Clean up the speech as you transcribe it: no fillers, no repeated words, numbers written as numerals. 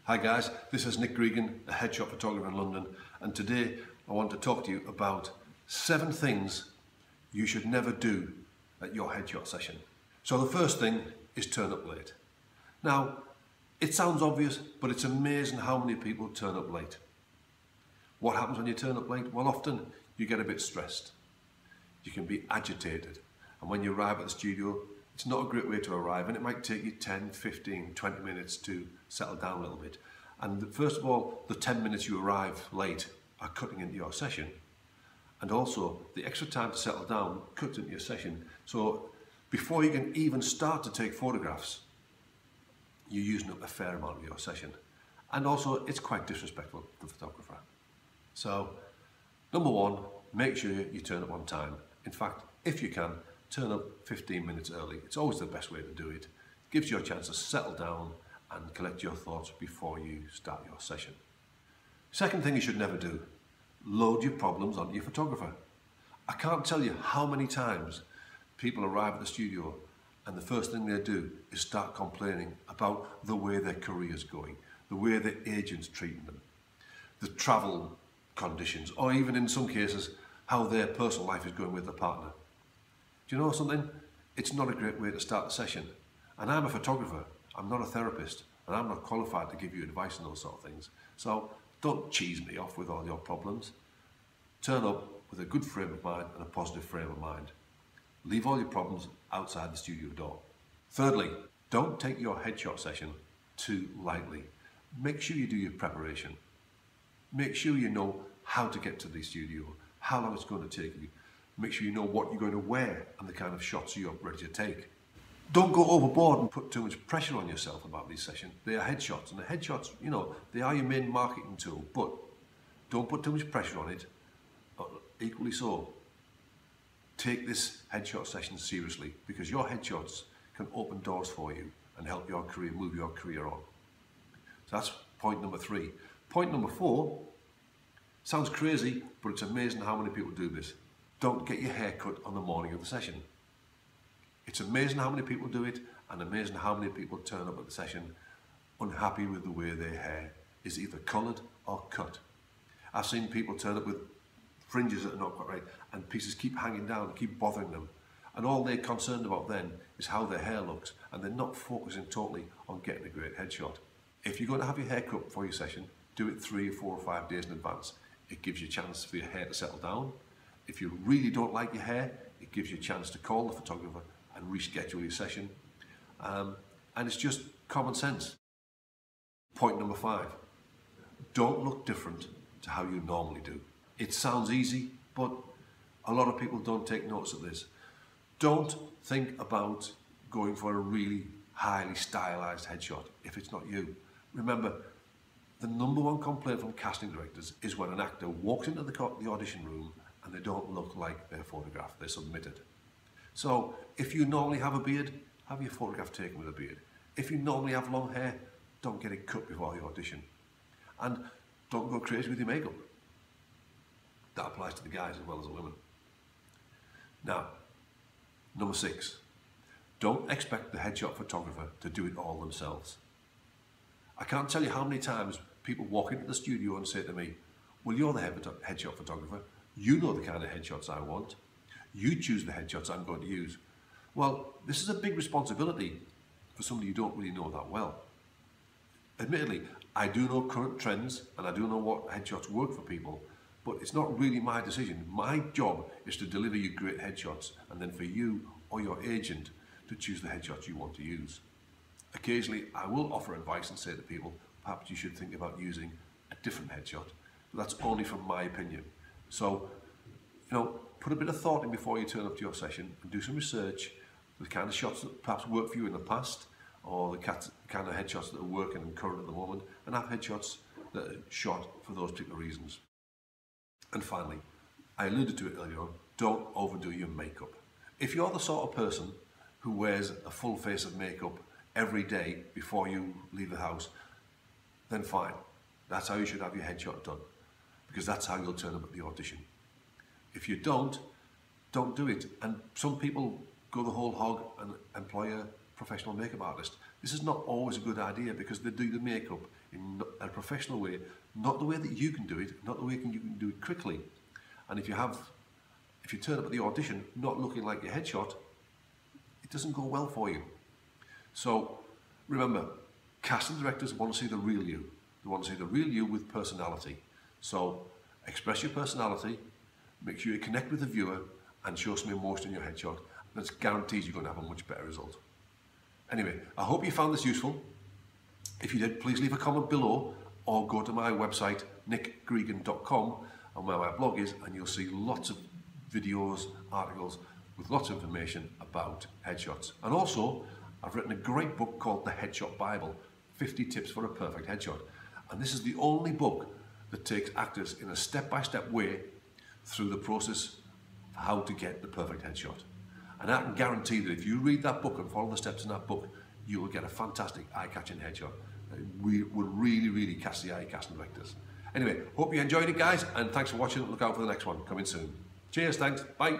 Hi guys, this is Nick Gregan, a headshot photographer in London, and today I want to talk to you about 7 things you should never do at your headshot session. So the first thing is turn up late. Now, it sounds obvious, but it's amazing how many people turn up late. What happens when you turn up late? Well, often you get a bit stressed. You can be agitated, and when you arrive at the studio, it's not a great way to arrive, and it might take you 10, 15, 20 minutes to settle down a little bit. And first of all, the 10 minutes you arrive late are cutting into your session. And also, the extra time to settle down cuts into your session. So before you can even start to take photographs, you're using up a fair amount of your session. And also, it's quite disrespectful to the photographer. So, number 1, make sure you turn up on time. In fact, if you can, turn up 15 minutes early. It's always the best way to do it. It gives you a chance to settle down and collect your thoughts before you start your session. Second thing you should never do, load your problems onto your photographer. I can't tell you how many times people arrive at the studio and the first thing they do is start complaining about the way their career's going, the way their agent's treating them, the travel conditions, or even in some cases, how their personal life is going with their partner. Do you know something? It's not a great way to start a session. And I'm a photographer, I'm not a therapist, and I'm not qualified to give you advice on those sort of things. So don't cheese me off with all your problems. Turn up with a good frame of mind and a positive frame of mind. Leave all your problems outside the studio door. Thirdly, don't take your headshot session too lightly. Make sure you do your preparation. Make sure you know how to get to the studio, how long it's going to take you. Make sure you know what you're going to wear and the kind of shots you're ready to take. Don't go overboard and put too much pressure on yourself about these sessions. They are headshots, and the headshots, you know, they are your main marketing tool, but don't put too much pressure on it. Equally so, take this headshot session seriously, because your headshots can open doors for you and help your career, move your career on. So that's point number 3. Point number 4, sounds crazy, but it's amazing how many people do this. Don't get your hair cut on the morning of the session. It's amazing how many people do it, and amazing how many people turn up at the session unhappy with the way their hair is either coloured or cut. I've seen people turn up with fringes that are not quite right, and pieces keep hanging down and keep bothering them. And all they're concerned about then is how their hair looks, and they're not focusing totally on getting a great headshot. If you're going to have your hair cut before your session, do it 3 or 4 or 5 days in advance. It gives you a chance for your hair to settle down. If you really don't like your hair, it gives you a chance to call the photographer and reschedule your session. And it's just common sense. Point number 5, don't look different to how you normally do. It sounds easy, but a lot of people don't take notice of this. Don't think about going for a really highly stylized headshot if it's not you. Remember, the number 1 complaint from casting directors is when an actor walks into the audition room and they don't look like their photograph they submitted. So if you normally have a beard, have your photograph taken with a beard. If you normally have long hair, don't get it cut before the audition. And don't go crazy with your makeup. That applies to the guys as well as the women. Now, number 6, don't expect the headshot photographer to do it all themselves. I can't tell you how many times people walk into the studio and say to me, well, you're the headshot photographer. You know the kind of headshots I want. You choose the headshots I'm going to use. Well, this is a big responsibility for somebody you don't really know that well. Admittedly, I do know current trends and I do know what headshots work for people, but it's not really my decision. My job is to deliver you great headshots, and then for you or your agent to choose the headshots you want to use. Occasionally, I will offer advice and say to people, perhaps you should think about using a different headshot, but that's only from my opinion. So, you know, put a bit of thought in before you turn up to your session and do some research, the kind of shots that perhaps worked for you in the past, or the kind of headshots that are working and current at the moment, and have headshots that are shot for those particular reasons. And finally, I alluded to it earlier on, don't overdo your makeup. If you're the sort of person who wears a full face of makeup every day before you leave the house, then fine. That's how you should have your headshot done, because that's how you'll turn up at the audition. If you don't do it. And some people go the whole hog and employ a professional makeup artist. This is not always a good idea because they do the makeup in a professional way, not the way that you can do it, not the way you can do it quickly. And if you turn up at the audition not looking like your headshot, it doesn't go well for you. So remember, casting directors want to see the real you. They want to see the real you with personality. So express your personality, make sure you connect with the viewer and show some emotion in your headshot. And it's guaranteed you're going to have a much better result. Anyway, I hope you found this useful. If you did, please leave a comment below or go to my website, nickgregan.com, and where my blog is, and you'll see lots of videos, articles with lots of information about headshots. And also, I've written a great book called The Headshot Bible, 50 Tips for a Perfect Headshot. And this is the only book that takes actors in a step-by-step way through the process of how to get the perfect headshot. And I can guarantee that if you read that book and follow the steps in that book, you will get a fantastic eye-catching headshot. We will really, really catch the eye casting directors. Anyway, hope you enjoyed it, guys, and thanks for watching. Look out for the next one coming soon. Cheers, thanks, bye.